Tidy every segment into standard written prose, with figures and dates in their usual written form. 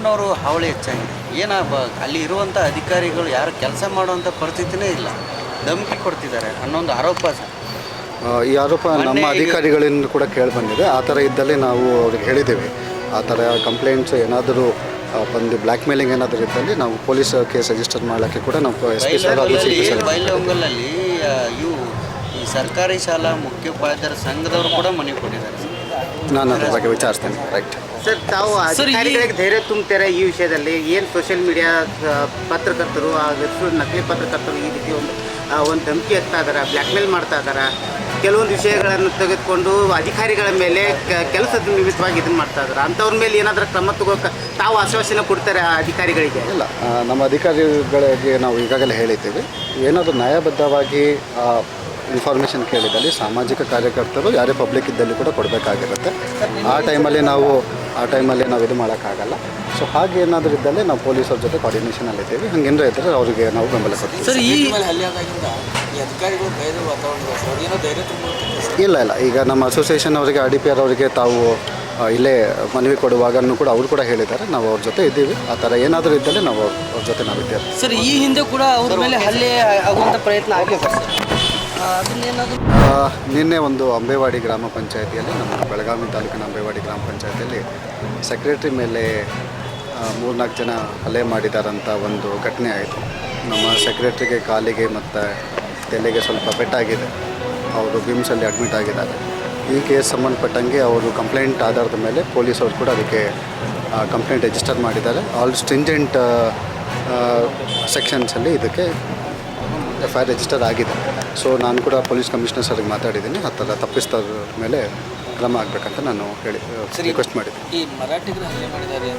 ಕೊರೋನಾವರು ಹಾವಳಿ ಹೆಚ್ಚಾಗಿದೆ. ಅಲ್ಲಿ ಇರುವಂಥ ಅಧಿಕಾರಿಗಳು ಯಾರು ಕೆಲಸ ಮಾಡುವಂಥ ಪರಿಸ್ಥಿತಿನೇ ಇಲ್ಲ, ಧಮಕಿ ಕೊಡ್ತಿದ್ದಾರೆ ಅನ್ನೊಂದು ಆರೋಪ ಸರ್. ಈ ಆರೋಪ ನಮ್ಮ ಅಧಿಕಾರಿಗಳಿಂದ ಕೂಡ ಕೇಳಿಬಂದಿದೆ. ಆ ಥರ ಇದ್ದಲ್ಲಿ ನಾವು ಅವ್ರಿಗೆ ಹೇಳಿದ್ದೇವೆ, ಆ ಥರ ಕಂಪ್ಲೇಂಟ್ಸ್ ಏನಾದರೂ ಬಂದು ಬ್ಲ್ಯಾಕ್ ಮೇಲಿಂಗ್ ಏನಾದರೂ ಇದ್ದಲ್ಲಿ ನಾವು ಪೊಲೀಸ್ ಕೇಸ್ ರಿಜಿಸ್ಟರ್ ಮಾಡೋಕ್ಕೆ ಕೂಡ ನಾವು ಬೈಲಹೊಂಗಲಲ್ಲಿ ಇವು ಈ ಸರ್ಕಾರಿ ಶಾಲಾ ಮುಖ್ಯೋಪಾಧ್ಯಾಯರ ಸಂಘದವರು ಕೂಡ ಮನವಿ ಕೊಟ್ಟಿದ್ದಾರೆ. ನಾನು ಅದ್ರ ಬಗ್ಗೆ ವಿಚಾರಿಸ್ತೇನೆ. ರೈಟ್ ಸರ್, ತಾವು ಅಧಿಕಾರಿಗಳಿಗೆ ಧೈರ್ಯ ತುಂಬ್ತಾರೆ ಈ ವಿಷಯದಲ್ಲಿ? ಏನು ಸೋಷಿಯಲ್ ಮೀಡಿಯಾ ಪತ್ರಕರ್ತರು ನಕಲಿ ಪತ್ರಕರ್ತರು ಈ ರೀತಿ ಒಂದು ಧಮಕಿ ಹಾಕ್ತಾ ಇದ್ದಾರೆ, ಬ್ಲ್ಯಾಕ್ ಮೇಲ್ ಮಾಡ್ತಾ ಇದ್ದಾರೆ, ಕೆಲವೊಂದು ವಿಷಯಗಳನ್ನು ತೆಗೆದುಕೊಂಡು ಅಧಿಕಾರಿಗಳ ಮೇಲೆ ಕೆಲಸದ ನಿಮಿತ್ತವಾಗಿ ಇದನ್ನು ಮಾಡ್ತಾ ಇದ್ದಾರೆ, ಅಂಥವ್ರ ಮೇಲೆ ಏನಾದರೂ ಕ್ರಮ ತಗೋಕೆ ತಾವು ಆಶ್ವಾಸನೆ ಕೊಡ್ತಾರೆ ಅಧಿಕಾರಿಗಳಿಗೆ? ಇಲ್ಲ, ನಮ್ಮ ಅಧಿಕಾರಿಗಳಿಗೆ ನಾವು ಈಗಾಗಲೇ ಹೇಳಿದ್ದೀವಿ, ಏನಾದರೂ ನ್ಯಾಯಬದ್ಧವಾಗಿ ಇನ್ಫಾರ್ಮೇಷನ್ ಕೇಳಿದಲ್ಲಿ ಸಾಮಾಜಿಕ ಕಾರ್ಯಕರ್ತರು ಯಾರೇ ಪಬ್ಲಿಕ್ ಇದ್ದಲ್ಲಿ ಕೂಡ ಕೊಡಬೇಕಾಗಿರುತ್ತೆ. ಆ ಟೈಮಲ್ಲಿ ನಾವು ಇದು ಮಾಡೋಕ್ಕಾಗಲ್ಲ. ಸೊ ಹಾಗೆ ಏನಾದರೂ ಇದ್ದಲ್ಲಿ ನಾವು ಪೊಲೀಸರ ಜೊತೆ ಕೋಆರ್ಡಿನೇಷನಲ್ಲಿದ್ದೀವಿ. ಹಂಗೇನಾರ ಇದ್ದರೆ ಅವರಿಗೆ ನಾವು ಬೆಂಬಲ ಕೊಡ್ತೀವಿ. ಸರ್, ಇಲ್ಲ, ಈಗ ನಮ್ಮ ಅಸೋಸಿಯೇಷನ್ ಅವರಿಗೆ RDPR ಅವರಿಗೆ ತಾವು ಇಲ್ಲೇ ಮನವಿ ಕೊಡುವಾಗನೂ ಕೂಡ ಅವರು ಕೂಡ ಹೇಳಿದ್ದಾರೆ, ನಾವು ಅವ್ರ ಜೊತೆ ಇದ್ದೀವಿ. ಆ ಥರ ಏನಾದರೂ ಇದ್ದಲ್ಲಿ ನಾವು ಅವ್ರ ಜೊತೆ ನಾವಿದ್ದೇವೆ. ಸರ್, ಈ ಹಿಂದೆ ಕೂಡ ಅವ್ರ ಮೇಲೆ ಹಲ್ಲೆ ಆಗುವಂಥ ಪ್ರಯತ್ನ ಆಗಿದೆ ಸರ್. ನಿನ್ನೆ ಒಂದು ಅಂಬೇವಾಡಿ ಗ್ರಾಮ ಪಂಚಾಯತಿಯಲ್ಲಿ, ನಮ್ಮ ಬೆಳಗಾವಿ ತಾಲೂಕಿನ ಅಂಬೇವಾಡಿ ಗ್ರಾಮ ಪಂಚಾಯತಿಯಲ್ಲಿ ಸೆಕ್ರೆಟ್ರಿ ಮೇಲೆ 3-4 ಜನ ಹಲ್ಲೆ ಮಾಡಿದಾರಂಥ ಒಂದು ಘಟನೆ ಆಯಿತು. ನಮ್ಮ ಸೆಕ್ರೆಟ್ರಿಗೆ ಕಾಲಿಗೆ ಮತ್ತು ತಲೆಗೆ ಸ್ವಲ್ಪ ಪೆಟ್ಟಾಗಿದೆ. ಅವರು ಬಿಮ್ಸಲ್ಲಿ ಅಡ್ಮಿಟ್ ಆಗಿದ್ದಾರೆ. ಈ ಕೇಸ್ ಸಂಬಂಧಪಟ್ಟಂಗೆ ಅವರು ಕಂಪ್ಲೇಂಟ್ ಆಧಾರದ ಮೇಲೆ ಪೊಲೀಸವರು ಕೂಡ ಅದಕ್ಕೆ ಕಂಪ್ಲೇಂಟ್ ರಿಜಿಸ್ಟರ್ ಮಾಡಿದ್ದಾರೆ. ಆಲ್ ಸ್ಟ್ರಿಂಜೆಂಟ್ ಸೆಕ್ಷನ್ಸಲ್ಲಿ ಇದಕ್ಕೆ FIR ರಿಜಿಸ್ಟರ್ ಆಗಿದೆ. ಸೊ ನಾನು ಕೂಡ ಪೊಲೀಸ್ ಕಮಿಷನರ್ ಸರ್ಗೆ ಮಾತಾಡಿದ್ದೀನಿ, ಆ ಥರ ತಪ್ಪಿಸಿದವ್ರ ಮೇಲೆ ಕ್ರಮ ಆಗಬೇಕಂತ ನಾನು ರಿಕ್ವೆಸ್ಟ್ ಮಾಡಿದ್ದೀನಿ. ಈ ಮರಾಠಿಗರು ಹಲ್ಲೆ ಮಾಡಿದ್ದಾರೆ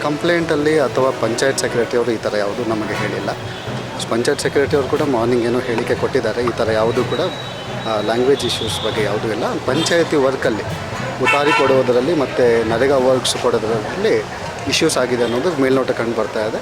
ಕಂಪ್ಲೇಂಟಲ್ಲಿ ಅಥವಾ ಪಂಚಾಯತ್ ಸೆಕ್ರೆಟರಿ ಅವರು ಈ ಥರ ಯಾವುದೂ ನಮಗೆ ಹೇಳಿಲ್ಲ. ಪಂಚಾಯತ್ ಸೆಕ್ರೆಟರಿ ಅವರು ಕೂಡ ಮಾರ್ನಿಂಗ್ ಏನೋ ಹೇಳಿಕೆ ಕೊಟ್ಟಿದ್ದಾರೆ, ಈ ಥರ ಯಾವುದೂ ಕೂಡ ಲ್ಯಾಂಗ್ವೇಜ್ ಇಶ್ಯೂಸ್ ಬಗ್ಗೆ ಯಾವುದೂ ಇಲ್ಲ. ಪಂಚಾಯತಿ ವರ್ಕಲ್ಲಿ ಉತಾರಿ ಕೊಡುವುದರಲ್ಲಿ ಮತ್ತು ನರೇಗಾ ವರ್ಕ್ಸ್ ಕೊಡೋದರಲ್ಲಿ ಇಶ್ಯೂಸ್ ಆಗಿದೆ ಅನ್ನೋದು ಮೇಲ್ನೋಟ ಕಂಡು ಬರ್ತಾ ಇದೆ.